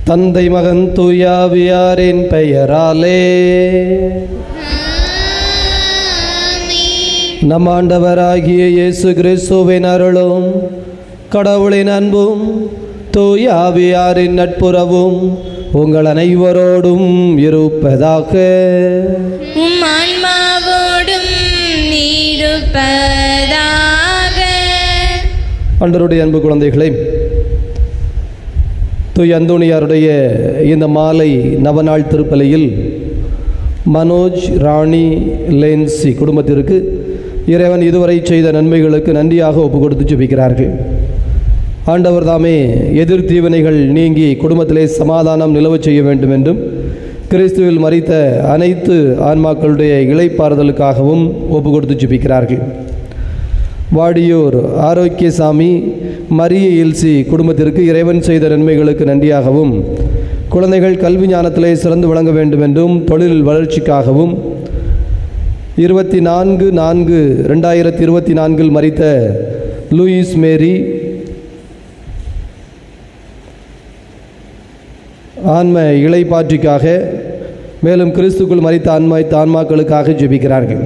தந்தை மகன் தூயாவியாரின் பெயராலே. நம் ஆண்டவராகிய இயேசு கிறிஸ்துவின் அருளும் கடவுளின் அன்பும் தூயாவியாரின் நட்புறவும் உங்கள் அனைவரோடும் இருப்பதாக. உம் ஆன்மாவோடும் இருப்பதாக. ஆண்டவருடைய அன்பு குழந்தைகளை, தூய் அந்தோணியாருடைய இந்த மாலை நவநாள் திருப்பலியில் மனோஜ், ராணி, லேன்சி குடும்பத்திற்கு இறைவன் இதுவரை செய்த நன்மைகளுக்கு நன்றியாக ஒப்பு கொடுத்து ஜெபிக்கிறார்கள். ஆண்டவர் தாமே எதிர்த்தீவினைகள் நீங்கி குடும்பத்திலே சமாதானம் நிலவச் செய்ய வேண்டும் என்றும் கிறிஸ்துவில் மரித்த அனைத்து ஆன்மாக்களுடைய இளைப்பாறுதலுக்காகவும் ஒப்பு கொடுத்து ஜெபிக்கிறார்கள். வாடியூர் ஆரோக்கியசாமி, மரிய இல்சி குடும்பத்திற்கு இறைவன் செய்த நன்மைகளுக்கு நன்றியாகவும், குழந்தைகள் கல்வி ஞானத்திலே சிறந்து விளங்க வேண்டும் என்றும் தொழில் வளர்ச்சிக்காகவும் 24/4/2024 மரித்த லூயிஸ் மேரி ஆன்ம இளைப்பாற்றிக்காக, மேலும் கிறிஸ்துக்குள் மரித்த ஆன்மாக்களுக்காக ஜெபிக்கிறார்கள்.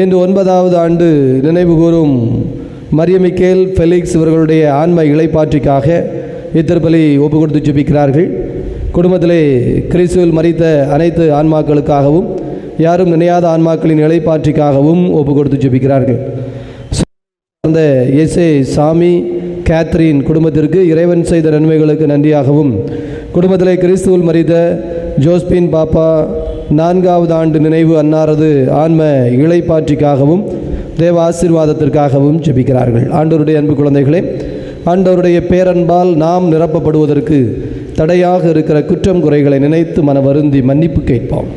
இன்று 9வது ஆண்டு நினைவு கூறும் மரியமிக்கேல் ஃபெலிக்ஸ் இவர்களுடைய ஆன்ம இளைப்பாற்றிக்காக இத்திருப்பலி ஒப்பு கொடுத்து ஜெபிக்கிறார்கள். குடும்பத்திலே கிறிஸ்துவில் மரித்த அனைத்து ஆன்மாக்களுக்காகவும், யாரும் நினையாத ஆன்மாக்களின் இளைப்பாற்றிக்காகவும் ஒப்பு கொடுத்து ஜெபிக்கிறார்கள். அந்த எஸ்ஏ சாமி, கேத்ரின் குடும்பத்திற்கு இறைவன் செய்த நன்மைகளுக்கு நன்றியாகவும், குடும்பத்திலே கிறிஸ்துவில் மரித்த ஜோஸ்பின் பாப்பா 4வது ஆண்டு நினைவு அன்னாரது ஆன்ம இளைப்பாற்றிக்காகவும் தேவ ஆசீர்வாதத்திற்காகவும் ஜெபிக்கிறார்கள். ஆண்டவருடைய அன்பு குழந்தைகளே, ஆண்டவருடைய பேரன்பால் நாம் நிரப்பப்படுவதற்கு தடையாக இருக்கிற குற்றம் குறைகளை நினைத்து மன வருந்தி மன்னிப்பு கேட்போம்.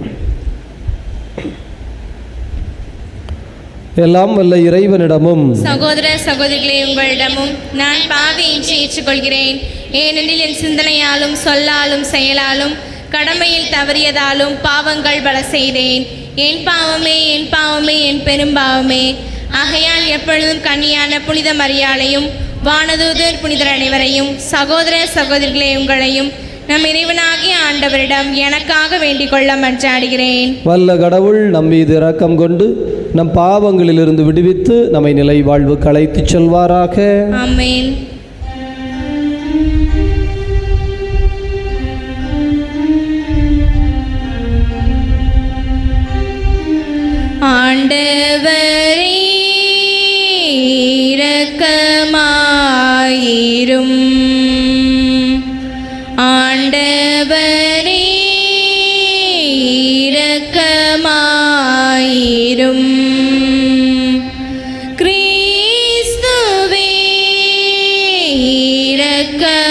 எல்லாம் வல்ல இறைவனிடமும் சகோதர சகோதரிகளே, உங்களிடமும் நான் பாவியின்றி ஏற்றுக்கொள்கிறேன். ஏனெனில் என் சிந்தனையாலும் சொல்லாலும் செயலாலும் கடமையில் தவறியதாலும் பாவங்கள் பல செய்தேன். என் பாவமே, என் பாவமே, என் பெரும்பாவமே. ஆகையால் எப்பொழுதும் கன்னியான புனித மரியாளையும் வானதூதர் புனிதர் அனைவரையும் சகோதர சகோதரிகளே உங்களையும் நம் இறைவனாகிய ஆண்டவரிடம் எனக்காக வேண்டிக் கொள்ள மன்றாடுகிறேன். வல்ல கடவுள் நம் மீது இரக்கம் கொண்டு நம் பாவங்களிலிருந்து விடுவித்து நம்மை நிலை வாழ்வுக்கு அழைத்துச் செல்வாராக. ஆமென். ஆண்டவரே இரக்கமாயிரும். ஆண்டவரே இரக்கமாயிரும். கிறிஸ்துவே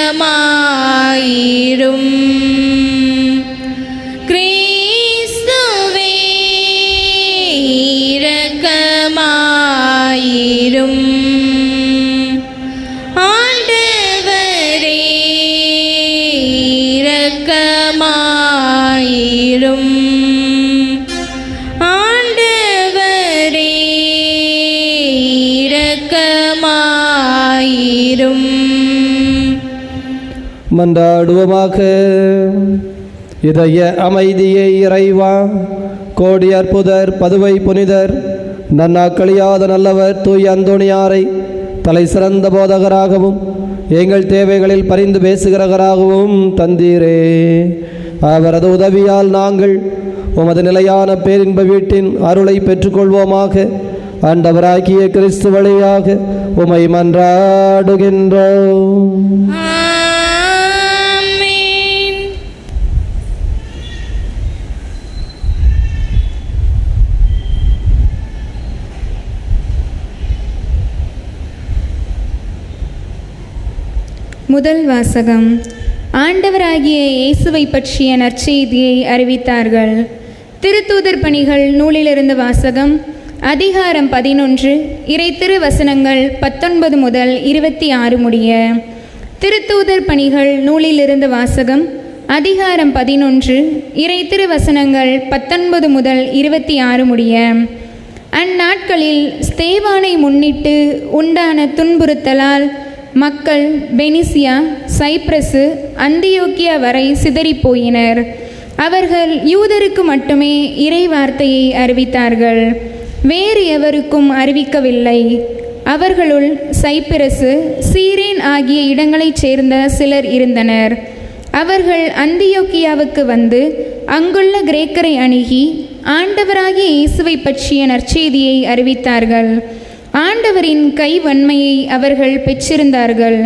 இரக்கமாயிரும். இரக்கமாயிரும். ஆண்டவரே இரக்கமாயிரும். ஆண்டவரே இரக்கமாயிரும். மன்றாடுவோமாக. இதய அமைதியை இறைவா, கோடி அற்புதர், பதுவை புனிதர், நன்னாக்களியாத நல்லவர் தூய் அந்தோணியாரை தலை சிறந்த போதகராகவும் எங்கள் தேவைகளில் பரிந்து பேசுகிறவராகவும் தந்தீரே. அவரது உதவியால் நாங்கள் உமது நிலையான பேரின்ப வீட்டின் அருளை பெற்றுக்கொள்வோமாக. ஆண்டவராகிய கிறிஸ்து வழியாக உமை மன்றாடுகின்றோம். முதல் வாசகம். ஆண்டவராகிய இயேசுவை பற்றிய நற்செய்தியை அறிவித்தார்கள். திருத்தூதர் பணிகள் நூலிலிருந்து வாசகம். அதிகாரம் 11, இறை திருவசனங்கள் 19 முதல் 26 முடிய. திருத்தூதர் பணிகள் நூலிலிருந்து வாசகம். அதிகாரம் 11, இறை திருவசனங்கள் 19 முதல் 26 முடிய. அந்நாட்களில் ஸ்தேவானை முன்னிட்டு உண்டான துன்புறுத்தலால் மக்கள் பெனிசியா, சைப்ரசு, அந்தியோக்கியா வரை சிதறிப்போயினர். அவர்கள் யூதருக்கு மட்டுமே இறை வார்த்தையை அறிவித்தார்கள், வேறு எவருக்கும் அறிவிக்கவில்லை. அவர்களுள் சைப்ரசு, சீரேன் ஆகிய இடங்களைச் சேர்ந்த சிலர் இருந்தனர். அவர்கள் அந்தியோக்கியாவுக்கு வந்து அங்குள்ள கிரேக்கரை அணுகி ஆண்டவராகிய இயேசுவை பற்றிய நற்செய்தியை அறிவித்தார்கள். ஆண்டவரின் கைவன்மையை அவர்கள் பெற்றிருந்தார்கள்.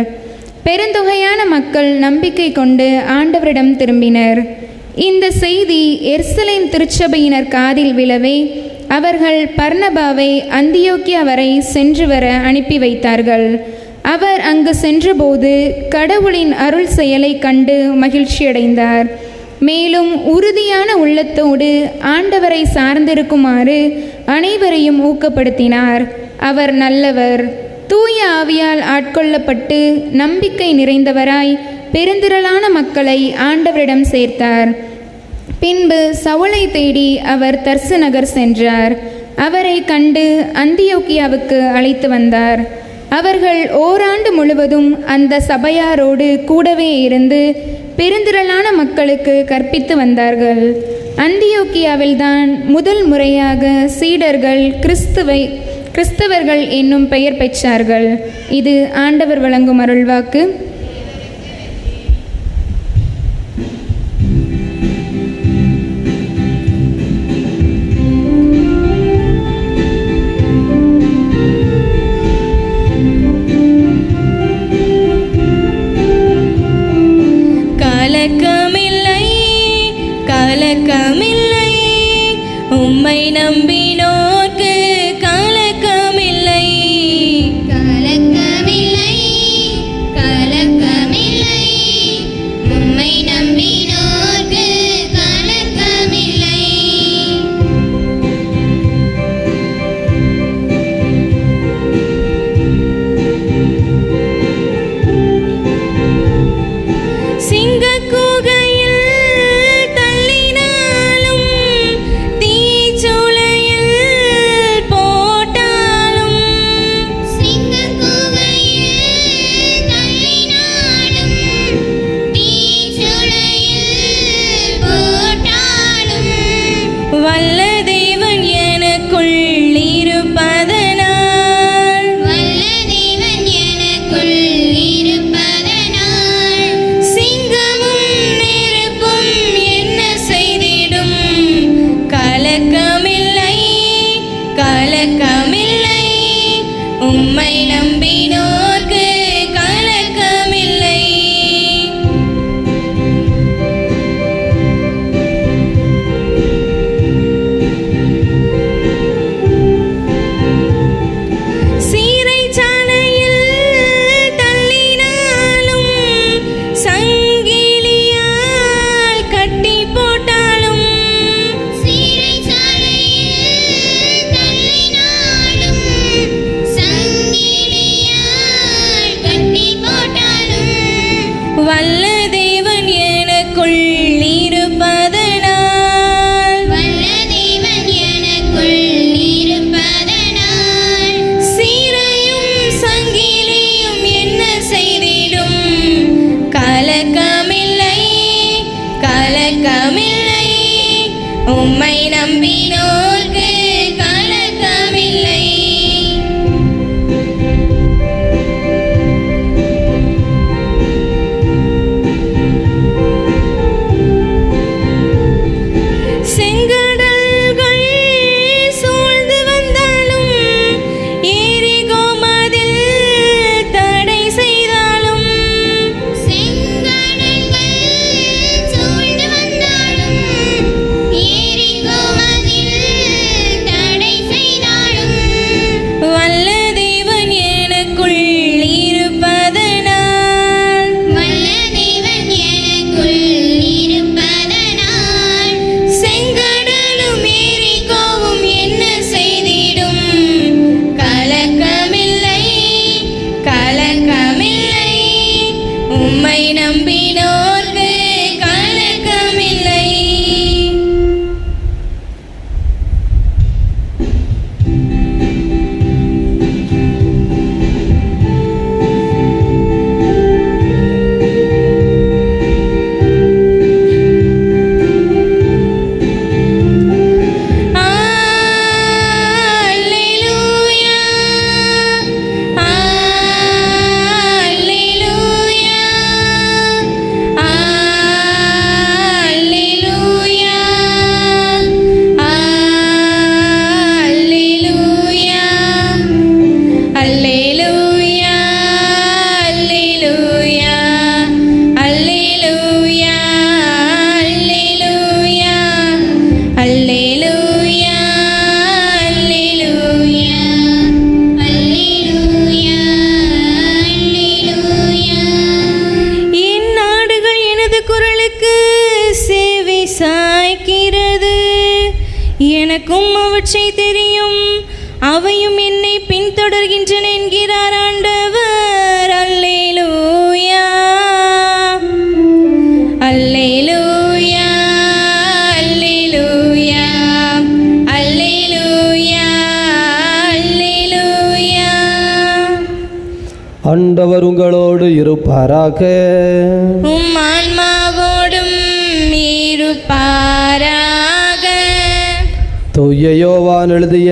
பெருந்தொகையான மக்கள் நம்பிக்கை கொண்டு ஆண்டவரிடம் திரும்பினர். இந்த செய்தி எருசலேம் திருச்சபையினர் காதில் விழவே அவர்கள் பர்னபாவை அந்தியோக்கியா வரை சென்று வர அனுப்பி வைத்தார்கள். அவர் அங்கு சென்றபோது கடவுளின் அருள் செயலை கண்டு மகிழ்ச்சியடைந்தார். மேலும் உறுதியான உள்ளத்தோடு ஆண்டவரை சார்ந்திருக்குமாறு அனைவரையும் ஊக்கப்படுத்தினார். அவர் நல்லவர், தூய ஆவியால் ஆட்கொள்ளப்பட்டு நம்பிக்கை நிறைந்தவராய் பெருந்திரளான மக்களை ஆண்டவரிடம் சேர்த்தார். பின்பு சவுலை தேடி அவர் தர்சு நகர் சென்றார். அவரை கண்டு அந்தியோக்கியாவுக்கு அழைத்து வந்தார். அவர்கள் ஓராண்டு முழுவதும் அந்த சபையாரோடு கூடவே இருந்து பெருந்திரளான மக்களுக்கு கற்பித்து வந்தார்கள். அந்தியோக்கியாவில்தான் முதல் முறையாக சீடர்கள் கிறிஸ்தவர்கள் என்னும் பெயர் பெற்றார்கள். இது ஆண்டவர் வழங்கும் அருள்வாக்கு. கலக்கமில்லை, உம்மை நம்பினோர்க்கு கலக்கமில்லை. கலக்கமில்லை, கலக்கமில்லை, உம்மை நம்பினோர்க்கு கலக்கமில்லை. சிங்கக்கூகை உம்மை நம்பினோர்க்கு கலக்கமில்லை. சீரைச்சாலையில் தள்ளினாலும் சங்கிலியால் கட்டி போட்டாலும் சீரைச்சாலையில் தள்ளினாலும் சங்கிலியால் ஆண்டவர் உங்களோடு இருப்பாராக. உம் ஆன்மாவோடும் இருப்பாராக. தூய யோவான் எழுதிய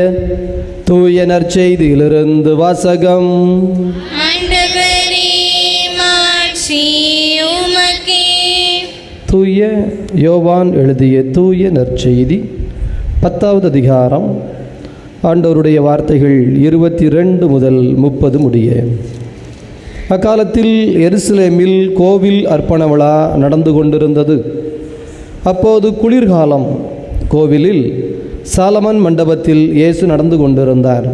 தூய நற்செய்தியிலிருந்து வாசகம். ஆண்டவரே, மாட்சி உமக்கே. தூய யோவான் எழுதிய தூய நற்செய்தி 10வது அதிகாரம், ஆண்டவருடைய வார்த்தைகள் 22 முதல் 30 முடிய. அக்காலத்தில் எருசலேமில் கோவில் அர்ப்பண விழா நடந்து கொண்டிருந்தது. அப்போது குளிர்காலம். கோவிலில் சாலமன் மண்டபத்தில் இயேசு நடந்து கொண்டிருந்தார்.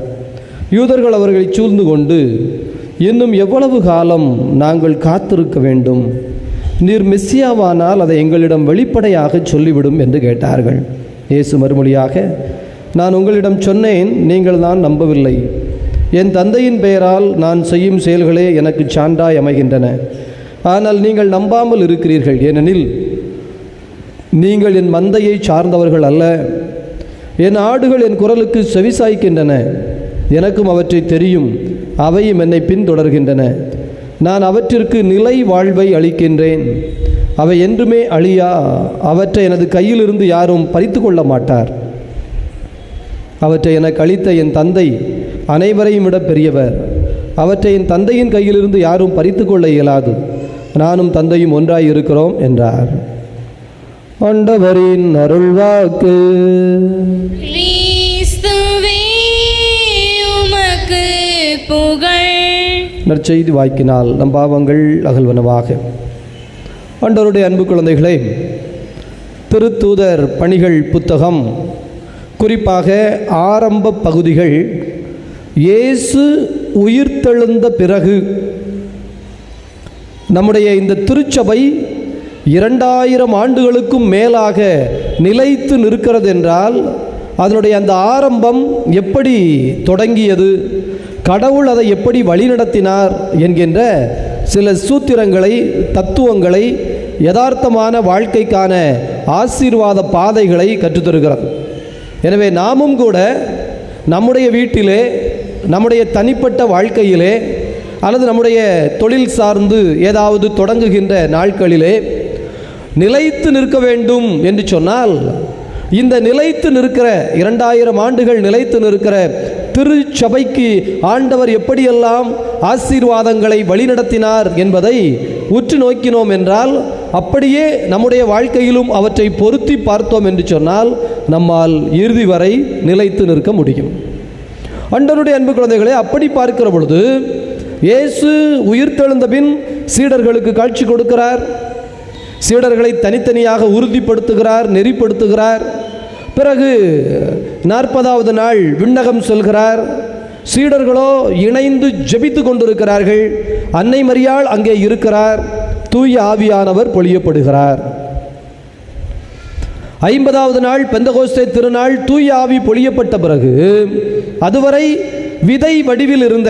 யூதர்கள் அவர்களை சூழ்ந்து கொண்டு, இன்னும் எவ்வளவு காலம் நாங்கள் காத்திருக்க வேண்டும்? நீர் மெஸ்ஸியாவானால் அதை எங்களிடம் வெளிப்படையாக சொல்லிவிடும் என்று கேட்டார்கள். இயேசு மறுமொழியாக, நான் உங்களிடம் சொன்னேன், நீங்கள் தான் நம்பவில்லை. என் தந்தையின் பெயரால் நான் செய்யும் செயல்களே எனக்கு சான்றாய் அமைகின்றன. ஆனால் நீங்கள் நம்பாமல் இருக்கிறீர்கள். ஏனெனில் நீங்கள் என் மந்தையை சார்ந்தவர்கள் அல்ல. என் ஆடுகள் என் குரலுக்கு செவிசாய்க்கின்றன. எனக்கும் அவற்றை தெரியும், அவையும் என்னை பின்தொடர்கின்றன. நான் அவற்றிற்கு நிலை வாழ்வை அளிக்கின்றேன். அவை என்றுமே அழியா. அவற்றை எனது கையிலிருந்து யாரும் பறித்து கொள்ள மாட்டார். அவற்றை எனக்கு அளித்த என் தந்தை அனைவரையும் விட பெரியவர். அவற்றை என் தந்தையின் கையிலிருந்து யாரும் பறித்து கொள்ள இயலாது. நானும் தந்தையும் ஒன்றாய் இருக்கிறோம் என்றார். ஆண்டவரின் அருள்வாக்கு. கிறிஸ்துவே, உமக்கு புகழ். நற்செய்தி வாய்க்கினால் நம் பாவங்கள் அகல்வனவாக. ஆண்டவருடைய அன்பு குழந்தைகளே, திருத்தூதர் பணிகள் புத்தகம், குறிப்பாக ஆரம்ப பகுதிகள், இயேசு உயிர்த்தெழுந்த பிறகு நம்முடைய இந்த திருச்சபை 2000 ஆண்டுகளுக்கும் மேலாக நிலைத்து நிற்கிறது என்றால் அதனுடைய அந்த ஆரம்பம் எப்படி தொடங்கியது, கடவுள் அதை எப்படி வழிநடத்தினார் என்கின்ற சில சூத்திரங்களை, தத்துவங்களை, யதார்த்தமான வாழ்க்கைக்கான ஆசீர்வாத பாதைகளை கற்றுத்தருகிறது. எனவே நாமும் கூட நம்முடைய வீட்டிலே, நம்முடைய தனிப்பட்ட வாழ்க்கையிலே, அல்லது நம்முடைய தொழில் சார்ந்து ஏதாவது தொடங்குகின்ற நாட்களிலே நிலைத்து நிற்க வேண்டும் என்று சொன்னால், இந்த நிலைத்து நிற்கிற 2000 ஆண்டுகள் நிலைத்து நிற்கிற திருச்சபைக்கு ஆண்டவர் எப்படியெல்லாம் ஆசீர்வாதங்களை வழிநடத்தினார் என்பதை உற்று நோக்கினோம் என்றால், அப்படியே நம்முடைய வாழ்க்கையிலும் அவற்றை பொருத்தி பார்த்தோம் என்று சொன்னால் நம்மால் இறுதி வரை நிலைத்து நிற்க முடியும். ஆண்டவருடைய அன்பு குழந்தைகளை, அப்படி பார்க்கிற பொழுது இயேசு உயிர்த்தெழுந்த பின் சீடர்களுக்கு காட்சி கொடுக்கிறார். சீடர்களை தனித்தனியாக உறுதிப்படுத்துகிறார், நெறிப்படுத்துகிறார். பிறகு 40வது நாள் விண்ணகம் செல்கிறார். சீடர்களோ இணைந்து ஜெபித்து கொண்டிருக்கிறார்கள். அன்னை மரியாள் அங்கே இருக்கிறார். தூய ஆவியானவர் பொழியப்படுகிறார். 50வது நாள் பெந்தகோஸ்தே திருநாள். தூய ஆவி பொழியப்பட்ட பிறகு அதுவரை விதை வடிவில் இருந்த,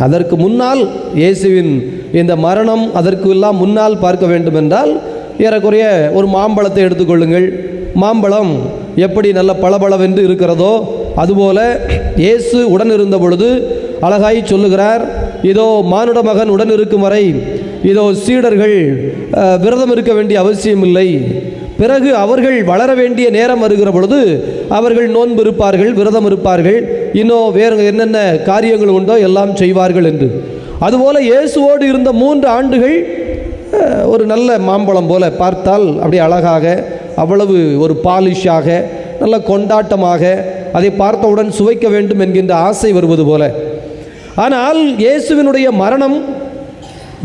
அதற்கு முன்னால் இயேசுவின் இந்த மரணம், அதற்கு எல்லாம் முன்னால் பார்க்க வேண்டும் என்றால் ஏறக்குறைய ஒரு மாம்பழத்தை எடுத்துக்கொள்ளுங்கள். மாம்பழம் எப்படி நல்ல பளபளவென்று இருக்கிறதோ அதுபோல இயேசு உடன் இருந்த பொழுது அழகாய் சொல்லுகிறார், இதோ மானுட மகன் உடன் இருக்கும் வரை இதோ சீடர்கள் விரதம் இருக்க வேண்டிய அவசியமில்லை. பிறகு அவர்கள் வளர வேண்டிய நேரம் வருகிற பொழுது அவர்கள் நோன்பு இருப்பார்கள், விரதம் இருப்பார்கள், இன்னும் வேறு என்னென்ன காரியங்கள் உண்டோ எல்லாம் செய்வார்கள் என்று. அதுபோல இயேசுவோடு இருந்த 3 ஆண்டுகள் ஒரு நல்ல மாம்பழம் போல பார்த்தால் அப்படி அழகாக, அவ்வளவு ஒரு பாலிஷாக, நல்ல கொண்டாட்டமாக, அதை பார்த்தவுடன் சுவைக்க வேண்டும் என்கின்ற ஆசை வருவது போல. ஆனால் இயேசுவினுடைய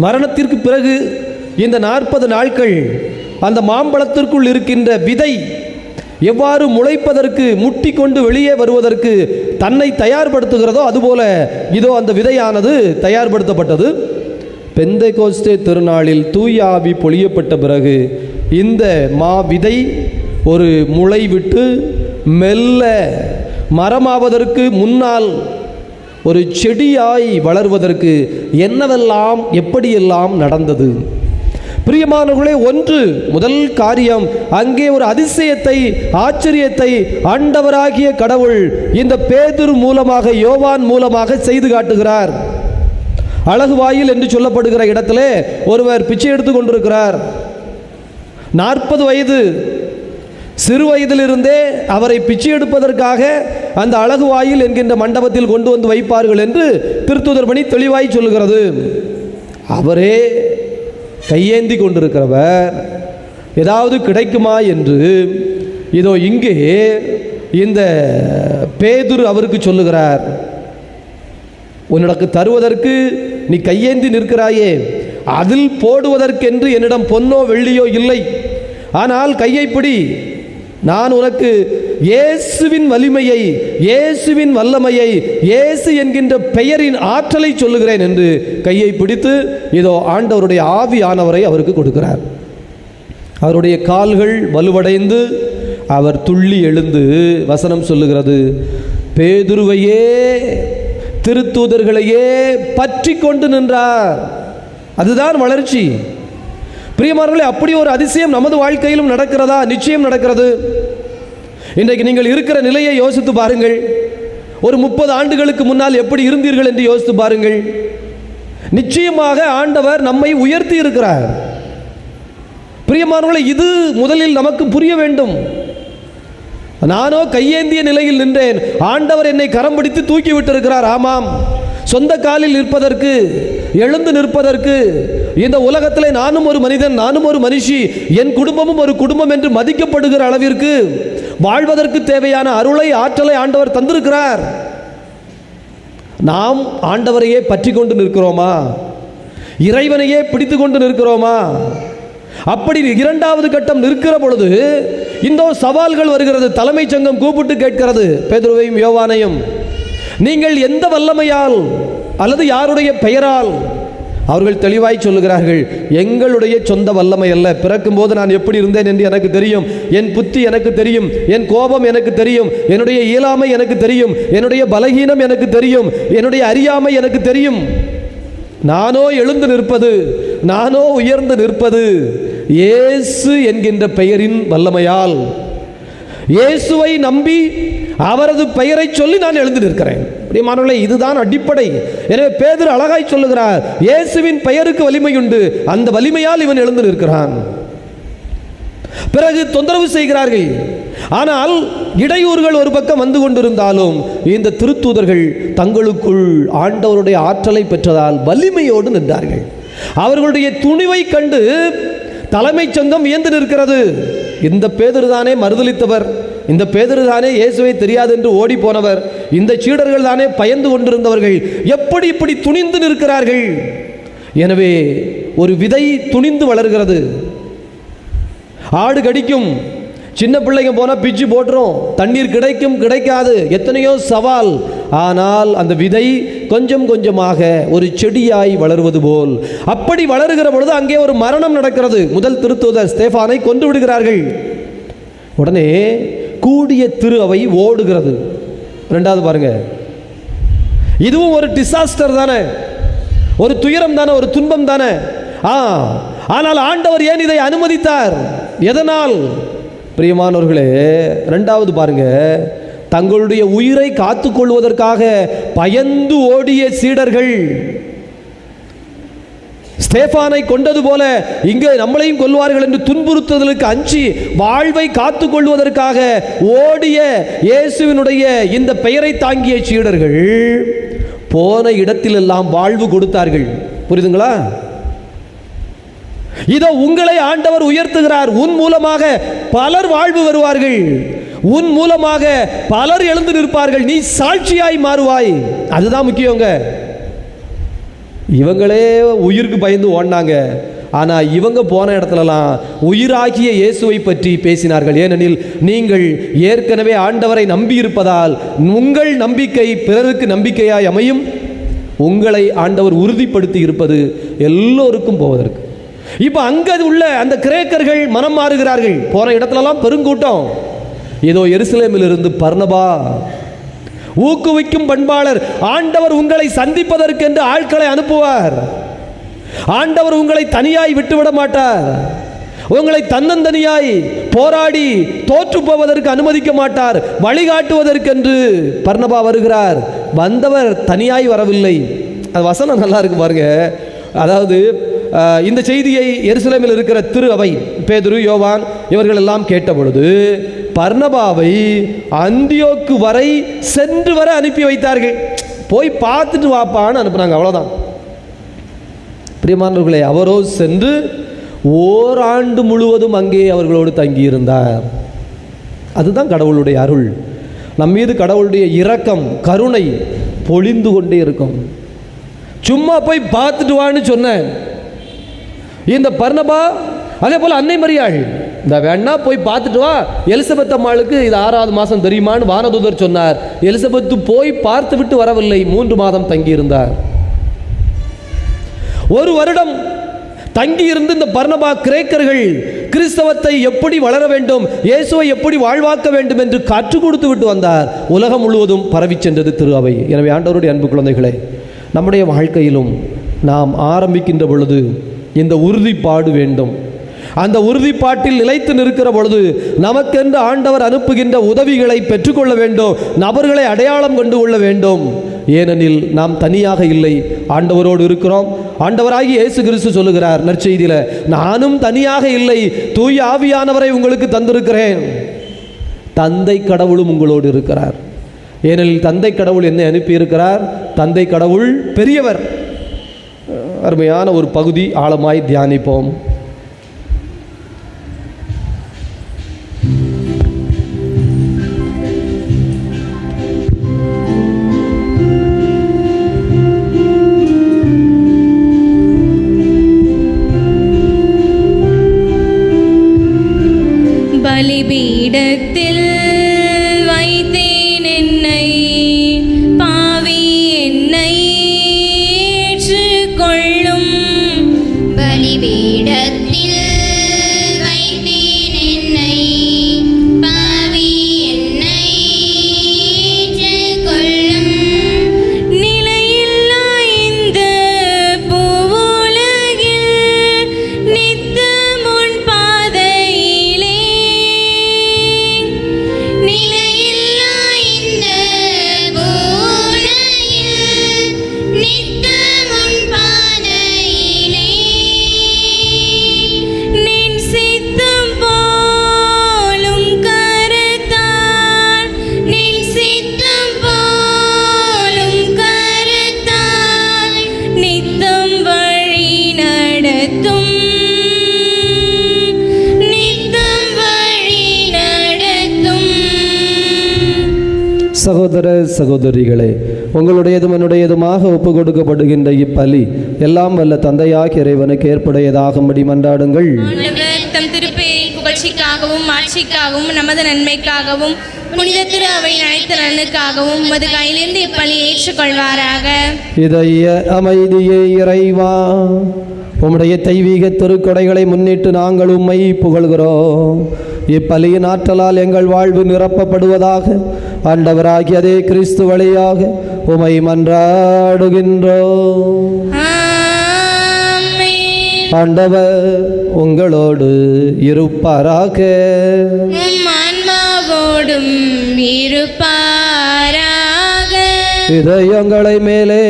மரணத்திற்கு பிறகு இந்த 40 நாட்கள் அந்த மாம்பழத்திற்குள் இருக்கின்ற விதை எவ்வாறு முளைப்பதற்கு, முட்டி கொண்டு வெளியே வருவதற்கு தன்னை தயார்படுத்துகிறதோ அதுபோல இதோ அந்த விதையானது தயார்படுத்தப்பட்டது. பெந்தெகோஸ்தே திருநாளில் தூய ஆவி பொழியப்பட்ட பிறகு இந்த விதை ஒரு முளை விட்டு மெல்ல மரமாவதற்கு முன்னால் ஒரு செடியாய் வளர்வதற்கு என்னவெல்லாம் எப்படியெல்லாம் நடந்தது? பிரியமானவர்களே, முதல் காரியம், அங்கே ஒரு அதிசயத்தை, ஆச்சரியத்தை ஆண்டவராகிய கடவுள் இந்த பேதுரு மூலமாக, யோவான் மூலமாக செய்து காட்டுகிறார். அழகு வாயில் என்று சொல்லப்படுகிற இடத்திலே ஒருவர் பிச்சை எடுத்து கொண்டிருக்கிறார். 40 வயது, சிறு வயதிலிருந்தே அவரை பிச்சை எடுப்பதற்காக அந்த அழகு வாயில் என்கின்ற மண்டபத்தில் கொண்டு வந்து வைப்பார்கள் என்று திருத்தூதர் பணி தெளிவாய் சொல்லுகிறது. அவரே கையேந்தி கொண்டிருக்கிறவர் ஏதாவது கிடைக்குமா என்று இதோ இங்கே இந்த பேதுரு அவருக்கு சொல்லுகிறார், உன்னிடக்கு தருவதற்கு நீ கையேந்தி நிற்கிறாயே, அதில் போடுவதற்கென்று என்னிடம் பொன்னோ வெள்ளியோ இல்லை, ஆனால் கையை பிடி, நான் உனக்கு இயேசுவின் வலிமையை, இயேசுவின் வல்லமையை, இயேசு என்கின்ற பெயரின் ஆற்றலை சொல்லுகிறேன் என்று கையை பிடித்து இதோ ஆண்டவருடைய ஆவியானவரை அவருக்கு கொடுக்கிறார். அவருடைய கால்கள் வலுவடைந்து அவர் துள்ளி எழுந்து வசனம் சொல்லுகிறது, பேதுருவையே திருத்தூதர்களையே பற்றி கொண்டு நின்றார். அதுதான் வளர்ச்சி. பிரியமானவர்களே, அப்படி ஒரு அதிசயம் நமது வாழ்க்கையிலும் நடக்கிறதா? நிச்சயம் நடக்கிறது. இன்றைக்கு நீங்கள் இருக்கிற நிலையை யோசித்து பாருங்கள். ஒரு 30 ஆண்டுகளுக்கு முன்னால் எப்படி இருந்தீர்கள் என்று யோசித்து பாருங்கள். நிச்சயமாக ஆண்டவர் நம்மை உயர்த்தி இருக்கிறார். பிரியமானவர்களே, இது முதலில் நமக்கு புரிய வேண்டும். நானோ கையேந்திய நிலையில் நின்றேன், ஆண்டவர் என்னை கரம் பிடித்து தூக்கி விட்டிருக்கிறார். ஆமாம், சொந்த காலில் நிற்பதற்கு, எழுந்து நிற்பதற்கு, இந்த உலகத்திலே நானும் ஒரு மனிதன், நானும் ஒரு மனுஷி, என் குடும்பமும் ஒரு குடும்பம் என்று மதிக்கப்படுகிற அளவிற்கு வாழ்வதற்கு தேவையான அருளை, ஆற்றலை ஆண்டவர் தந்திருக்கிறார். நாம் ஆண்டவரையே பற்றி கொண்டு நிற்கிறோமா? இறைவனையே பிடித்து கொண்டு நிற்கிறோமா? அப்படி இரண்டாவது கட்டம் நிற்கிற பொழுது இந்த சவால்கள் வருகிறது. தலைமைச் சங்கம் கூப்பிட்டு கேட்கிறது பேதுருவையும் யோவானையும், நீங்கள் எந்த வல்லமையால் அல்லது யாருடைய பெயரால்? அவர்கள் தெளிவாய் சொல்லுகிறார்கள், எங்களுடைய சொந்த வல்லமை அல்ல. பிறக்கும் போது நான் எப்படி இருந்தேன் என்று எனக்கு தெரியும், என் புத்தி எனக்கு தெரியும், என் கோபம் எனக்கு தெரியும், என்னுடைய இயலாமை எனக்கு தெரியும், என்னுடைய பலகீனம் எனக்கு தெரியும், என்னுடைய அறியாமை எனக்கு தெரியும். நானோ எழுந்து நிற்பது, நானோ உயர்ந்து நிற்பது இயேசு என்கின்ற பெயரின் வல்லமையால். இயேசுவை நம்பி அவரது பெயரை சொல்லி நான் எழுந்து நிற்கிறேன். பிரியமானவர்களே, இதுதான் அடிப்படை. எனவே பேதுரு அழகாய் சொல்லுகிறார், இயேசுவின் பெயருக்கு வலிமை உண்டு, அந்த வலிமையால் இவன் எழுந்து நிற்கிறான். பிறகு தொந்தரவு செய்கிறார்கள். ஆனால் இடையூறுகள் ஒரு பக்கம் வந்து கொண்டிருந்தாலும் இந்த திருத்தூதர்கள் தங்களுக்குள் ஆண்டவருடைய ஆற்றலை பெற்றதால் வலிமையோடு நின்றார்கள். அவர்களுடைய துணிவை கண்டு தலைமைச் சங்கம் வியந்து நிற்கிறது. இந்த பேதுரு தானே மறுதலித்தவர், இந்த பேதுரு தானே இயேசுவை தெரியாது என்று ஓடி போனவர், இந்த சீடர்கள் தானே பயந்து கொண்டிருந்தவர்கள், எப்படி இப்படி துணிந்து நிற்கிறார்கள்? எனவே ஒரு விதை துணிந்து வளர்கிறது. ஆடு கடிக்கும், சின்ன பிள்ளைங்க போனால் பிச்சு போட்டுரும், தண்ணீர் கிடைக்கும் கிடைக்காது, எத்தனையோ சவால். ஆனால் அந்த விதை கொஞ்சம் கொஞ்சமாக ஒரு செடியாய் வளருவது போல் அப்படி வளருகிற பொழுது அங்கே ஒரு மரணம் நடக்கிறது. முதல் திருத்தூதர் ஸ்தேஃபானை கொன்று விடுகிறார்கள். உடனே கூடிய திரு அவை ஓடுகிறது. ரெண்டாவது பாருங்க, இதுவும் ஒரு டிசாஸ்டர் தானே, ஒரு துயரம் தானே, ஒரு துன்பம் தானே. ஆனால் ஆண்டவர் ஏன் இதை அனுமதித்தார்? எதனால்? பிரியமானவர்களே, ரெண்டாவது பாருங்க, தங்களுடைய உயிரை காத்துக்கொள்வதற்காக பயந்து ஓடிய சீடர்கள் ஸ்தேஃபானை கொண்டது போல இங்கே நம்மளையும் கொல்வார்கள் என்று துன்புறுத்துதலுக்கு அஞ்சி வாழ்வை காத்துக்கொள்வதற்காக ஓடிய இயேசுவினுடைய இந்த பெயரை தாங்கிய சீடர்கள் போன இடத்திலெல்லாம் வாழ்வு கொடுத்தார்கள். புரியுதுங்களா? இதோ உங்களை ஆண்டவர் உயர்த்துகிறார். உன் மூலமாக பலர் வாழ்வு வருவார்கள், உன் மூலமாக பலர் எழுந்து நிற்பார்கள், நீ சாட்சியாய் மாறுவாய். அதுதான் முக்கியங்க. இவங்களே உயிருக்கு பயந்து ஓடினாங்க, ஆனால் இவங்க போன இடத்துலலாம் உயிராகிய இயேசுவை பற்றி பேசினார்கள். ஏனெனில் நீங்கள் ஏற்கனவே ஆண்டவரை நம்பி இருப்பதால் உங்கள் நம்பிக்கை பிறருக்கு நம்பிக்கையாய் அமையும். உங்களை ஆண்டவர் உறுதிப்படுத்தி இருப்பது எல்லோருக்கும் போவதற்கு. இப்போ அங்கே உள்ள அந்த கிரேக்கர்கள் மனம் மாறுகிறார்கள். போன இடத்துலலாம் பெருங்கூட்டம். ஏதோ எருசலேமிலிருந்து பர்னபா, ஊக்குவிக்கும் பண்பாளர், ஆண்டவர் உங்களை சந்திப்பதற்கென்று ஆட்களை அனுப்புவார். ஆண்டவர் உங்களை தனியாய் விட்டுவிட மாட்டார். உங்களை தன்னந்தனியாய் போராடி தோற்று போவதற்கு அனுமதிக்க மாட்டார். வழிகாட்டுவதற்கென்று பர்னபா வருகிறார். வந்தவர் தனியாய் வரவில்லை, அது வசனம் நல்லா இருக்கு பாருங்க. அதாவது இந்த செய்தியை எருசலேமில் இருக்கிற திரு அவை பேதுரு, யோவான் இவர்கள் எல்லாம் கேட்ட பொழுது பர்னபாவை அந்தியோக்கு வரை சென்று வர அனுப்பி வைத்தார்கள். போய் பார்த்துட்டு வாப்பான்னு அனுப்புனாங்க, அவ்வளோதான். பிரியமானவர்களே, அவரோ சென்று ஓராண்டு முழுவதும் அங்கே அவர்களோடு தங்கியிருந்தார். அதுதான் கடவுளுடைய அருள். நம் மீது கடவுளுடைய இரக்கம், கருணை பொழிந்து கொண்டே இருக்கும். சும்மா போய் பார்த்துட்டு வான்னு சொன்னேன் இந்த பர்னபா. அதே போல் அன்னை மரியாள், இந்த வேணா போய் பார்த்துட்டு வா, எலிசபெத் அம்மாளுக்கு இது 6வது மாதம் தெரியுமான்னு வானதூதர் சொன்னார். எலிசபெத்து போய் பார்த்து விட்டு வரவில்லை, 3 மாதம் தங்கியிருந்தார். 1 வருடம் தங்கியிருந்து இந்த பர்னபா கிரேக்கர்கள் கிறிஸ்தவத்தை எப்படி வளர வேண்டும், இயேசுவை எப்படி வாழ்வாக்க வேண்டும் என்று கற்றுக் கொடுத்து விட்டு வந்தார். உலகம் முழுவதும் பரவி சென்றது திரு அவை. எனவே ஆண்டவருடைய அன்பு குழந்தைகளே, நம்முடைய வாழ்க்கையிலும் நாம் ஆரம்பிக்கின்ற பொழுது இந்த உறுதிப்பாடு வேண்டும். அந்த உறுதிப்பாட்டில் நிலைத்து நிற்கிற பொழுது நமக்கென்று ஆண்டவர் அனுப்புகின்ற உதவிகளை பெற்றுக்கொள்ள வேண்டும், நபர்களை அடையாளம் கொண்டு கொள்ள வேண்டும். ஏனெனில் நாம் தனியாக இல்லை, ஆண்டவரோடு இருக்கிறோம். ஆண்டவராகி இயேசு கிறிஸ்து சொல்லுகிறார் நற்செய்தியில, நானும் தனியாக இல்லை, தூய ஆவியானவரை உங்களுக்கு தந்திருக்கிறேன். தந்தை கடவுளும் உங்களோடு இருக்கிறார். ஏனெனில் தந்தை கடவுள் என்னை அனுப்பியிருக்கிறார். தந்தை கடவுள் பெரியவர். அருமையான ஒரு பகுதி, ஆழமாய் தியானிப்போம். பலிபீடத்தில் வைத்தேன் என்னை, பாவி என்னை ஏற்றுக்கொள்ளும். பலிபீடத்தில் வைத்தேன் என்னை, பாவி என்னை ஏற்றுக்கொள்ளும். நிலையில்லா இந்த பூவுலகில் நித்தம் உன் பாதையிலே, நிலையில்லா இந்த பூவுலகில் நித்தம் உன் பாதையிலே, நின் சித்தம் போலும் கரத்தால், நின் சித்தம் போலும் கரத்தால் நித்தம் வழி நடத்தும், நித்தம் வழி நடத்தும். சகோதர சகோதரிகளே, உங்களுடையதும் என்னுடையதுமாக ஒப்பு கொடுக்கப்படுகின்ற இப்பலி எல்லாம் வல்ல தந்தையாகிய இறைவனுக்கு ஏற்புடையதாகும்படி மன்றாடுங்கள். ஆண்டவர் தம் திருப்பெயரின் புகழ்ச்சிக்காகவும் மாட்சிக்காகவும் நமது நன்மைக்காகவும் புனித திரு அவை அனைத்து நலனுக்காகவும் உமது கையிலிருந்து இப்பலியை ஏற்றுக்கொள்வாராக. இதய அமைதியே இறைவா, உம்முடைய தெய்வீக திருக்கொடைகளை முன்னிட்டு நாங்கள் உம்மை புகழ்கிறோம். இப்பலியின் ஆற்றலால் எங்கள் வாழ்வு நிரப்பப்படுவதாக ஆண்டவராகிய அதே கிறிஸ்து வழியாக உம்மை மன்றாடுகின்றோம். ஆமென். ஆண்டவர் உங்களோடு இருப்பாராக. உம் ஆன்மாவோடும் இருப்பாராக. இதயங்களை மேலே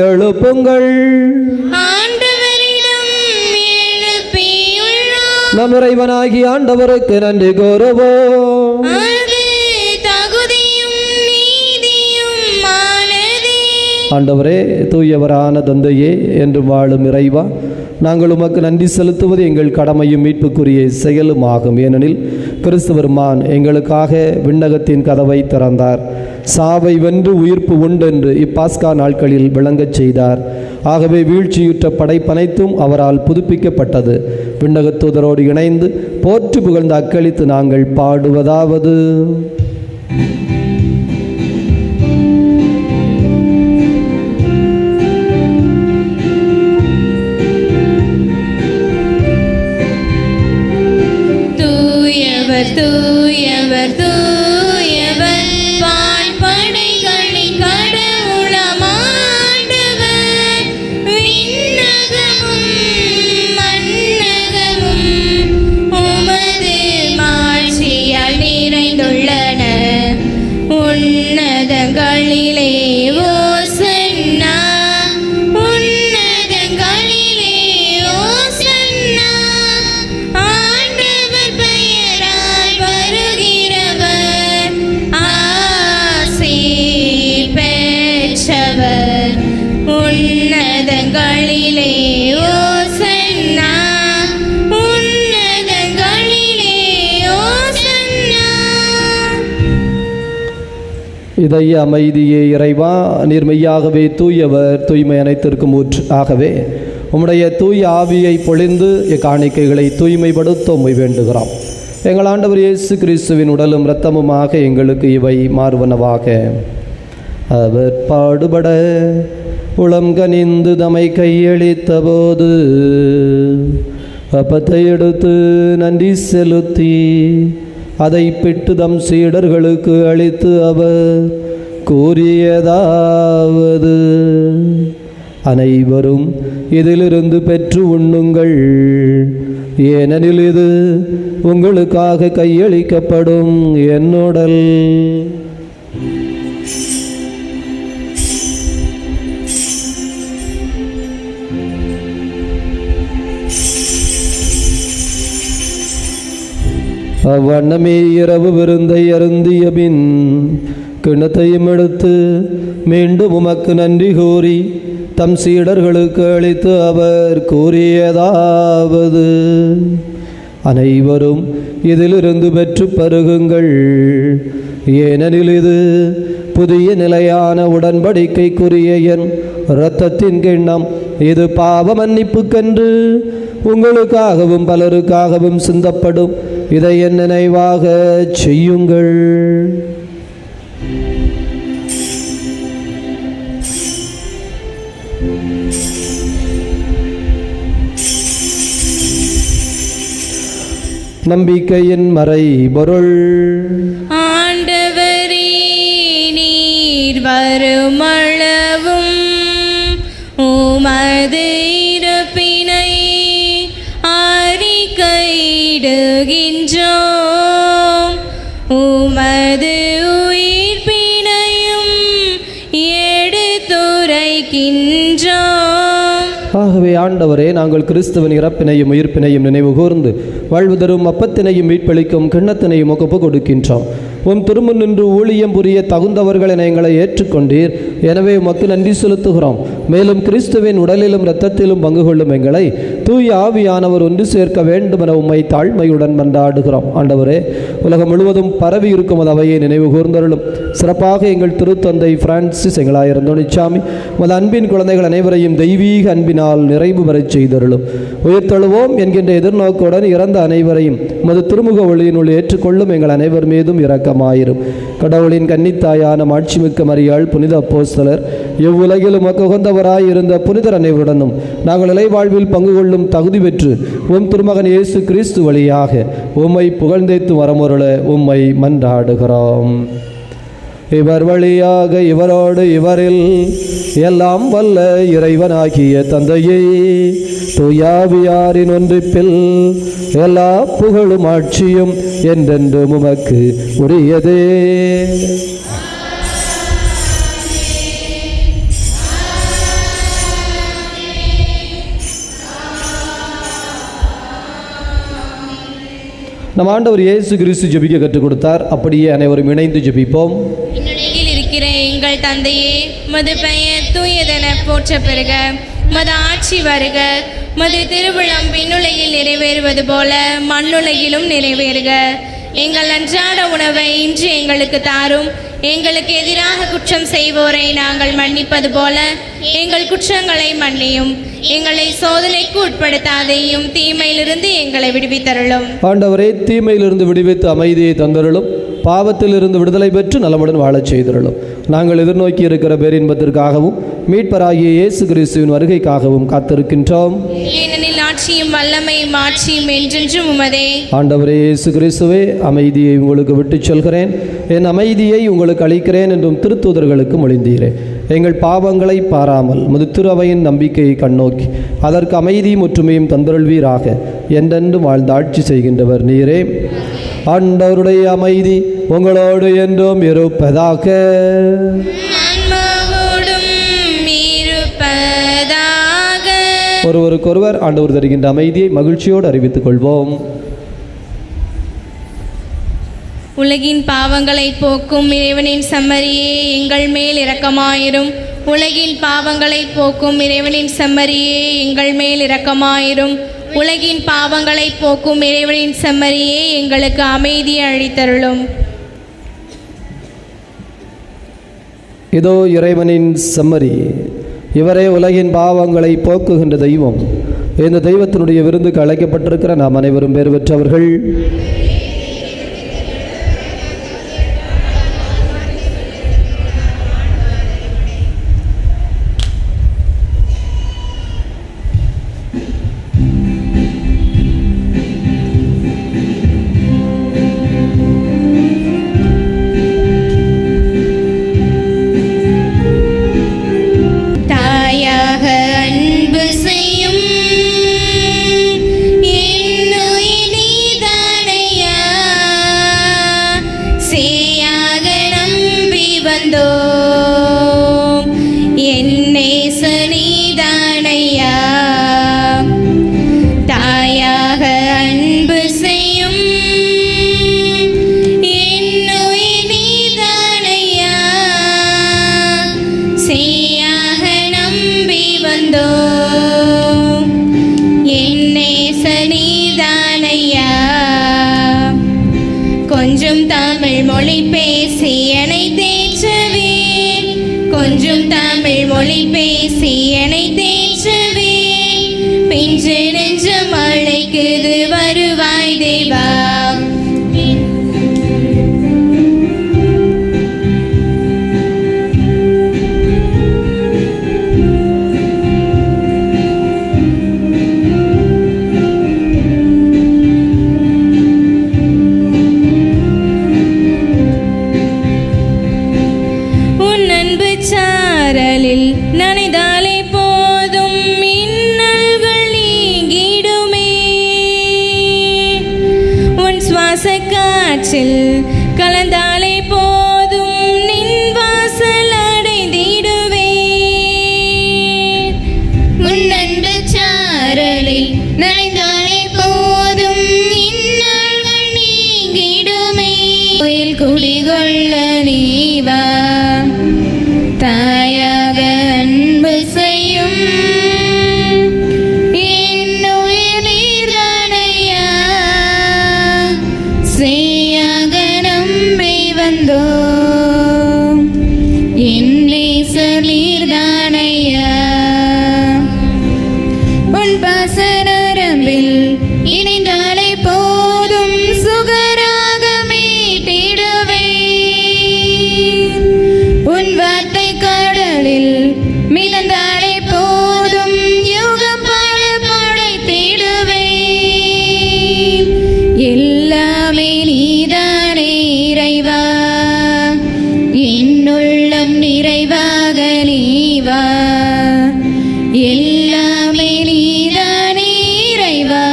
எழுப்புங்கள். ஆண்டவரிடம் எழுப்பியுள்ளோம். நம் இறைவனாகி ஆண்டவருக்கு நன்றி கூறுவோம். அது தகுதியும் நீதியுமானதே. ஆண்டவரே, தூயவரான தந்தையே, என்று வாழும் இறைவா, நாங்கள் உமக்கு நன்றி செலுத்துவது எங்கள் கடமையும் மீட்புக்குரிய செயலுமாகும். ஏனெனில் கிறிஸ்துவருமான் எங்களுக்காக விண்ணகத்தின் கதவை திறந்தார், சாவை வென்று உயிர்ப்பு உண்டென்று இப்பாஸ்கா நாட்களில் விளங்கச் செய்தார். ஆகவே வீழ்ச்சியுற்ற படைப்பனைத்தும் அவரால் புதுப்பிக்கப்பட்டது. விண்ணகத்தூதரோடு இணைந்து போற்றி புகழ்ந்து அக்களித்து நாங்கள் பாடுவதாவது: தூயவர் தூயவர் தூயவர், வான்படைகளின் கடவுளமாண்டவர். விண்ணகமும் மண்ணகமும் உமது மாட்சியால் நிறைந்துள்ளன. உன்னதங்களிலே ஓசன்னா, உன்னதங்களிலே ஓசன்னா. இதய அமைதியே இறைவா, நீர் மெய்யாகவே தூயவர், தூய்மை அனைத்திற்கும் ஊற்று. ஆகவே உம்முடைய தூய ஆவியை பொழிந்து இக்காணிக்கைகளை தூய்மைப்படுத்த உம்மை வேண்டுகிறோம். எங்கள் ஆண்டவர் இயேசு கிறிஸ்துவின் உடலும் இரத்தமுமாக எங்களுக்கு இவை மாறுவனவாக. அவர் பாடுபட உளம் கனிந்து தம்மை கையளித்த போது அப்பத்தை எடுத்து நன்றி செலுத்தி அதை பிட்டு தம் சீடர்களுக்கு அளித்து அவர் கூறியதாவது: அனைவரும் இதிலிருந்து பெற்று உண்ணுங்கள், ஏனெனில் இது உங்களுக்காக கையளிக்கப்படும் என் உடல். அவ்வண்ணமே இரவு விருந்தை அருந்திய பின் கிண்ணத்தையும் எடுத்து மீண்டும் உமக்கு நன்றி கூறி தம் சீடர்களுக்கு அளித்து அவர் கூறியதாவது: அனைவரும் இதிலிருந்து பெற்று பருகுங்கள், ஏனெனில் இது புதிய நிலையான உடன்படிக்கைக்குரிய என் இரத்தத்தின் கிண்ணம். இது பாவ மன்னிப்புக்கென்று உங்களுக்காகவும் பலருக்காகவும் சிந்தப்படும். இதை என் நினைவாக செய்யுங்கள். நம்பிக்கையின் மறை பொருள். ஆண்டவரே, நீர் வருமளவும் உமது இருப்பினை அறிக்கையிடுகின்றோம், உமது உயிர்ப்பினையும் எடுத்துரைக்கின்றோம். ஆகவே ஆண்டவரே, நாங்கள் கிறிஸ்துவின் இறப்பினையும் உயிர்ப்பினையும் நினைவு கூர்ந்து வாழ்வு தரும் அப்பத்தினையும் மீட்பளிக்கும் கிண்ணத்தினையும் ஒப்பு கொடுக்கின்றோம். உம் திருமுன் நின்று ஊழியம் புரிய தகுந்தவர்கள் என எங்களை ஏற்றுக்கொண்டீர். எனவே உமக்கு நன்றி செலுத்துகிறோம். மேலும் கிறிஸ்துவின் உடலிலும் இரத்தத்திலும் பங்கு கொள்ளும் எங்களை தூய ஆவியானவர் ஒன்று சேர்க்க வேண்டும் என உம்மை தாழ்மையுடன் மன்றாடுகிறோம். ஆண்டவரே, உலகம் முழுவதும் பரவி இருக்கும் அது அவையை நினைவு கூர்ந்தருளும். சிறப்பாக எங்கள் திருத்தந்தை பிரான்சிஸ் எங்களாயிரம் அந்தோணிசாமி உமது அன்பின் குழந்தைகள் அனைவரையும் தெய்வீக அன்பினால் நிறைவு பெறச் செய்தருளும். உயிர்த்தெழுவோம் என்கின்ற எதிர்நோக்குடன் இறந்த அனைவரையும் உமது திருமுக ஒளியினுள் ஏற்றுக்கொள்ளும் எங்கள் அனைவர் மீதும் இரக்கமாயிரும். கடவுளின் கன்னித்தாயான மாட்சிமிக்க மரியாள், புனித அப்போஸ்தலர், எவ்வுலகிலும் உகந்தவராய் இருந்த புனிதர் அனைவருடனும் நாங்கள் இலைவாழ்வில் பங்கு கொள்ளும் தகுதி பெற்று உம் திருமகன் இயேசு கிறிஸ்து வழியாக உம்மை புகழ்ந்தேத்து வரமுருள உம்மை மன்றாடுகிறோம். இவர் வழியாக இவரோடு இவரில் எல்லாம் வல்ல இறைவனாகிய தந்தையே, தூயாவியாரின் ஒன்றிப்பில் எல்லா புகழும் ஆட்சியும் என்றென்றும் உமக்கு உரியதே. நம் ஆண்டவர் இயேசு கிறிஸ்து ஜெபிக்க கற்றுக் கொடுத்தார். அப்படியே அனைவரும் இணைந்து ஜெபிப்போம். விண்ணுலகில் இருக்கிற எங்கள் தந்தையே, உமது பெயர் தூயதென போற்ற பெறுக, உமது ஆட்சி வருக, உமது திருவிழம் விண்ணுலகில் நிறைவேறுவது போல மண்ணுலகிலும் நிறைவேறுக. எங்கள் அன்றாட உணவை இன்று எங்களுக்கு தாரும். எங்களுக்கு எதிராக குற்றம் செய்வோரை நாங்கள் மன்னிப்பது போல எங்கள் குற்றங்களை மன்னியும். எங்களை சோதனைக்கு உட்படுத்தாதையும், தீமையிலிருந்து எங்களை விடுவித்தருளும். ஆண்டவரே, தீமையிலிருந்து விடுவித்து அமைதியை தந்தருளும். பாவத்திலிருந்து விடுதலை பெற்று நலமுடன் வாழச் செய்தருளும். நாங்கள் எதிர்நோக்கி இருக்கிற பேரின்பத்திற்காகவும் மீட்பராகிய இயேசு கிறிஸ்துவின் வருகைக்காகவும் காத்திருக்கின்றோம். ஏனெனில் ஆட்சியும் வல்லமையும் மாட்சியும் என்றென்றும் உமதே. ஆண்டவரே இயேசு கிறிஸ்துவே, அமைதியை உங்களுக்கு விட்டுச் சொல்கிறேன், என் அமைதியை உங்களுக்கு அளிக்கிறேன் என்றும் திருத்தூதர்களுக்கு மொழிந்தீரே. எங்கள் பாவங்களை பாராமல் முது திருவையின் நம்பிக்கையை கண்ணோக்கி அதற்கு அமைதியும் ஒற்றுமையும் தந்தருள்வீராக. என்றென்றும் வாழ்ந்து ஆட்சி செய்கின்றவர் நீரே. ஆண்டவருடைய அமைதி உங்களோடு என்றும் இருப்பதாக. ஒருவருக்கொருவர் ஆண்டவர் தருகின்ற அமைதியை மகிழ்ச்சியோடு அறிவித்துக் கொள்வோம். உலகின் பாவங்களை போக்கும் இறைவனின் சம்மரியே, எங்கள் மேல் இரக்கமாயிரும். உலகின் பாவங்களை போக்கும் இறைவனின் செம்மறியே எங்கள் மேல் இரக்கமாயிரும். உலகின் பாவங்களை போக்கும் இறைவனின் செம்மறியே எங்களுக்கு அமைதியை அளித்தருளும். இதோ இறைவனின் செம்மறி, இவரே உலகின் பாவங்களை போக்குகின்ற தெய்வம். இந்த தெய்வத்தினுடைய விருந்துக்கு அழைக்கப்பட்டிருக்கிற நாம் அனைவரும் பேர் பெற்றவர்கள். கொஞ்சம் தமிழ் மொழி பேசி என்னை தேற்றவே, கொஞ்சம் தமிழ் மொழி பேசி என்னை தேற்றவே, பிஞ்சு நெஞ்சம் அழைக்குது வருவாய் தேவா. நனைதாலே போதும் இன்னல்கள் நீங்கிடுமே, உன் சுவாச காற்றில் கலந்தாலே போதும் நின் வாசல் அடைந்திடுவே. உன் அன்பு சாரலில் நனைந்தாலே போதும் இன்னல்கள் நீங்கிடுமே, கோயில் குடிகொள்ள நீவா. தாயாக அன்பு செய்யும் என்னுயிர் நீர்தானையா, செய்யாக நம்பி வந்தோம் என் நேசர் நீர்தானையா. உன் பாசனரம்பில் இணைந்தாலே போதும் சுகராக மீட்டிடுவே, உன் வார்த்தை கடலில் மிதந்தாலே போதும் யுகம் பல படைத்திடுவே. எல்லாமே நீதானே இறைவா, என்னுள்ளம் நிறைவாக நீவா. எல்லாமே நீதானே இறைவா,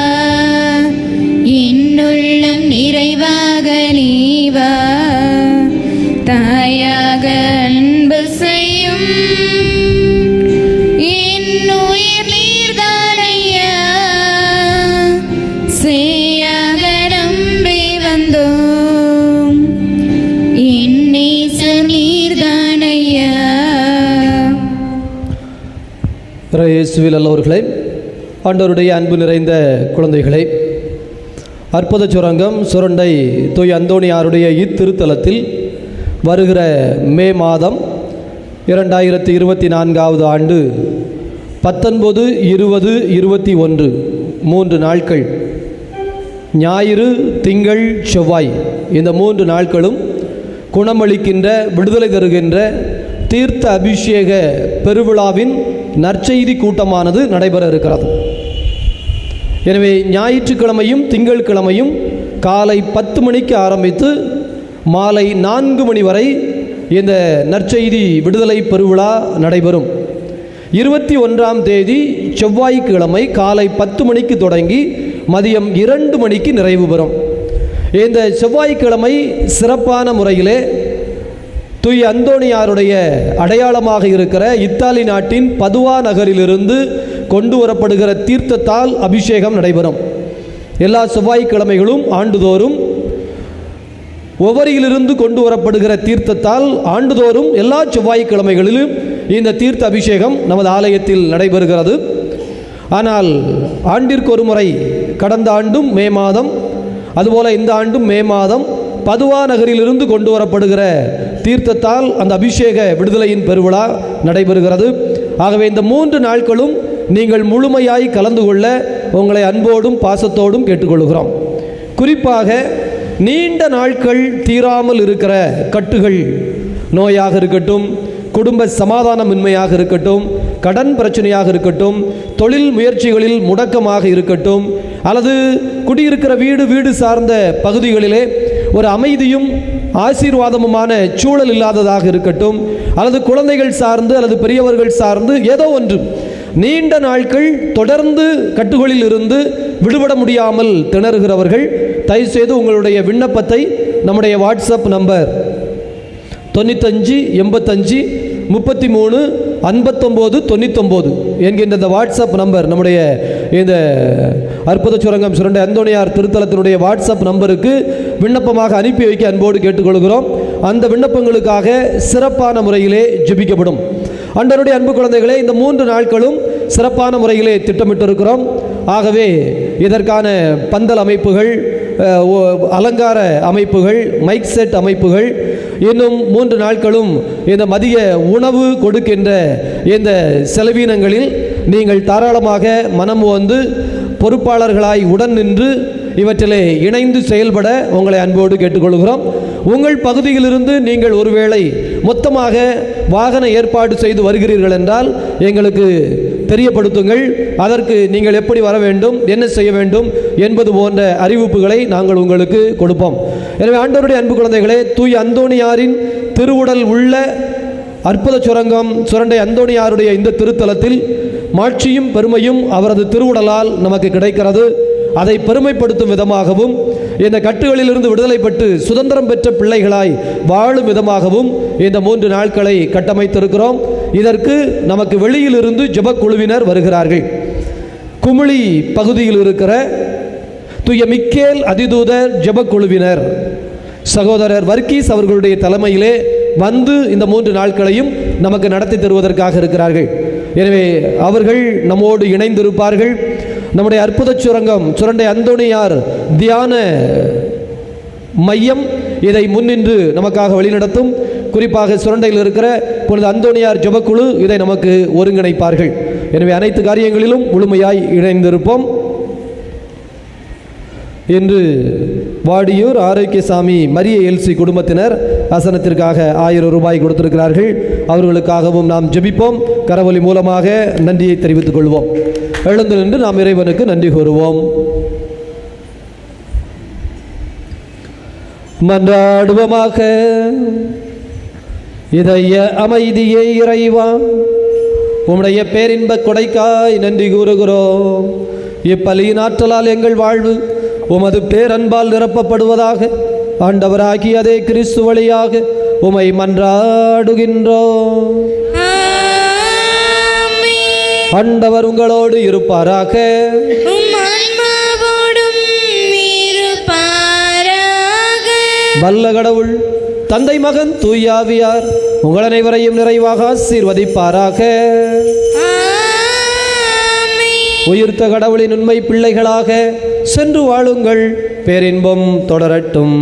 என்னுள்ளம் நிறைவாக நீவா. தாயாக அன்பு செய்யும் என்னுயிர் நீர்தானையா, செய்யாக நம்பி வந்தோம் என் நேசர் நீர்தானையா. இயேசுவில் நல்லவர்களே, ஆண்டவருடைய அன்பு நிறைந்த குழந்தைகளை, அற்புத சுரங்கம் சுரண்டை தூய் அந்தோணியாருடைய இத்திருத்தலத்தில் வருகிற மே மாதம் 2024 ஆண்டு 19, 20, 21 3 நாட்கள், ஞாயிறு, திங்கள், செவ்வாய், இந்த 3 நாட்களும் குணமளிக்கின்ற, விடுதலை தருகின்ற தீர்த்த அபிஷேக பெருவிழாவின் நற்செய்தி கூட்டமானது நடைபெற இருக்கிறது. எனவே ஞாயிற்றுக்கிழமையும் திங்கட்கிழமையும் காலை 10 மணிக்கு ஆரம்பித்து மாலை 4 மணி வரை இந்த நற்செய்தி விடுதலை பெருவிழா நடைபெறும். 21ஆம் தேதி செவ்வாய்க்கிழமை காலை 10 மணிக்கு தொடங்கி மதியம் 2 மணிக்கு நிறைவு பெறும். இந்த செவ்வாய்க்கிழமை சிறப்பான முறையிலே தூய் அந்தோணியாருடைய அடையாளமாக இருக்கிற இத்தாலி நாட்டின் பதுவா நகரிலிருந்து கொண்டு வரப்படுகிற தீர்த்தத்தால் அபிஷேகம் நடைபெறும். எல்லா செவ்வாய்க்கிழமைகளும் ஆண்டுதோறும் ஒவ்வொரியிலிருந்து கொண்டு வரப்படுகிற தீர்த்தத்தால் ஆண்டுதோறும் எல்லா செவ்வாய்க்கிழமைகளிலும் இந்த தீர்த்த அபிஷேகம் நமது ஆலயத்தில் நடைபெறுகிறது. ஆனால் ஆண்டிற்கு ஒரு முறை, கடந்த ஆண்டும் மே மாதம், அதுபோல இந்த ஆண்டும் மே மாதம் பதுவா நகரிலிருந்து கொண்டு வரப்படுகிற தீர்த்தத்தால் அந்த அபிஷேக விடுதலையின் பெருவிழா நடைபெறுகிறது. ஆகவே இந்த 3 நாட்களும் நீங்கள் முழுமையாய் கலந்து கொள்ள உங்களை அன்போடும் பாசத்தோடும் கேட்டுக்கொள்கிறோம். குறிப்பாக நீண்ட நாட்கள் தீராமல் இருக்கிற கட்டுகள், நோயாக இருக்கட்டும், குடும்ப சமாதானமின்மையாக இருக்கட்டும், கடன் பிரச்சனையாக இருக்கட்டும், தொழில் முயற்சிகளில் முடக்கமாக இருக்கட்டும், அல்லது குடியிருக்கிற வீடு சார்ந்த பகுதிகளிலே ஒரு அமைதியும் ஆசீர்வாதமுமான சூழல் இல்லாததாக இருக்கட்டும், அல்லது குழந்தைகள் சார்ந்து அல்லது பெரியவர்கள் சார்ந்து ஏதோ ஒன்று நீண்ட நாட்கள் தொடர்ந்து கட்டுகளில் இருந்து விடுபட முடியாமல் திணறுகிறவர்கள், தயவுசெய்து உங்களுடைய விண்ணப்பத்தை நம்முடைய வாட்ஸ்அப் நம்பர் 95 85 33 59 99 என்கின்ற இந்த வாட்ஸ்அப் நம்பர், நம்முடைய இந்த அற்புத சுரங்கம் சுரண்டை அந்தோணியார் திருத்தலத்தினுடைய வாட்ஸ்அப் நம்பருக்கு விண்ணப்பமாக அனுப்பி வைக்க அன்போடு கேட்டுக்கொள்கிறோம். அந்த விண்ணப்பங்களுக்காக சிறப்பான முறையிலே ஜெபிக்கப்படும். ஆண்டவருடைய அன்பு குழந்தைகளே, இந்த 3 நாட்களும் சிறப்பான முறையிலே திட்டமிட்டிருக்கிறோம். ஆகவே இதற்கான பந்தல் அமைப்புகள், அலங்கார அமைப்புகள், மைக் செட் அமைப்புகள், இன்னும் 3 நாட்களும் இந்த மதிய உணவு கொடுக்கின்ற இந்த செலவீனங்களில் நீங்கள் தாராளமாக மனம் வந்து பொறுப்பாளர்களாய் உடன் நின்று இவற்றிலே இணைந்து செயல்பட உங்களை அன்போடு கேட்டுக்கொள்கிறோம். உங்கள் பகுதியிலிருந்து நீங்கள் ஒருவேளை மொத்தமாக வாகன ஏற்பாடு செய்து வருகிறீர்கள் என்றால் எங்களுக்கு தெரியப்படுத்துங்கள். அதற்கு நீங்கள் எப்படி வர வேண்டும், என்ன செய்ய வேண்டும் என்பது போன்ற அறிவிப்புகளை நாங்கள் உங்களுக்கு கொடுப்போம். எனவே ஆண்டவருடைய அன்பு குழந்தைகளே, தூய் அந்தோணியாரின் திருவுடல் உள்ள அற்புத சுரங்கம் சுரண்டை அந்தோணியாருடைய இந்த திருத்தலத்தில் மாட்சியும் பெருமையும் அவரது திருவுடலால் நமக்கு கிடைக்கிறது. அதை பெருமைப்படுத்தும் விதமாகவும் இந்த கட்டுகளிலிருந்து விடுதலை பெற்று சுதந்திரம் பெற்ற பிள்ளைகளாய் வாழும் விதமாகவும் இந்த 3 நாட்களை கட்டமைத்திருக்கிறோம். இதற்கு நமக்கு வெளியிலிருந்து ஜெப குழுவினர் வருகிறார்கள். குமிழி பகுதியில் இருக்கிற தூய மிக்கேல் அதிதூதர் ஜெப குழுவினர் சகோதரர் வர்கீஸ் அவர்களுடைய தலைமையிலே வந்து இந்த 3 நாட்களையும் நமக்கு நடத்தி தருவதற்காக இருக்கிறார்கள். எனவே அவர்கள் நம்மோடு இணைந்திருப்பார்கள். நம்முடைய அற்புத சுரங்கம் சுரண்டை அந்தோணியார் தியான மையம் இதை முன்னின்று நமக்காக வழிநடத்தும். குறிப்பாக சுரண்டையில் இருக்கிற புனித அந்தோணியார் ஜெபக்குழு இதை நமக்கு ஒருங்கிணைப்பார்கள். எனவே அனைத்து காரியங்களிலும் முழுமையாய் இணைந்திருப்போம். இன்று வாடியூர் ஆரோக்கியசாமி மரிய எல்சி குடும்பத்தினர் ஆசனத்திற்காக 1000 ரூபாய் கொடுத்திருக்கிறார்கள். அவர்களுக்காகவும் நாம் ஜெபிப்போம். கரவொலி மூலமாக நன்றியை தெரிவித்துக் கொள்வோம். எழுந்து நின்று நாம் இறைவனுக்கு நன்றி கூறுவோம். மன்றாடுவோமாக. இதய அமைதியை இறைவா, உம்முடைய பேரின்ப கொடைக்காய் நன்றி கூறுகிறோம். இப்பலியின் ஆற்றலால் எங்கள் வாழ்வு உமது பேரன்பால் நிரப்பப்படுவதாக. ஆண்டவராகிய அதே கிறிஸ்து வழியாக உமை மன்றாடுகின்றோம். ஆண்டவர் உங்களோடு இருப்பாராக. வல்ல கடவுள் தந்தை மகன் தூயாவியார் உங்கள் அனைவரையும் நிறைவாக ஆசீர்வதிப்பாராக. உயிர்த்த கடவுளின் உண்மை பிள்ளைகளாக சென்று வாழுங்கள். பேரின்பம் தொடரட்டும்.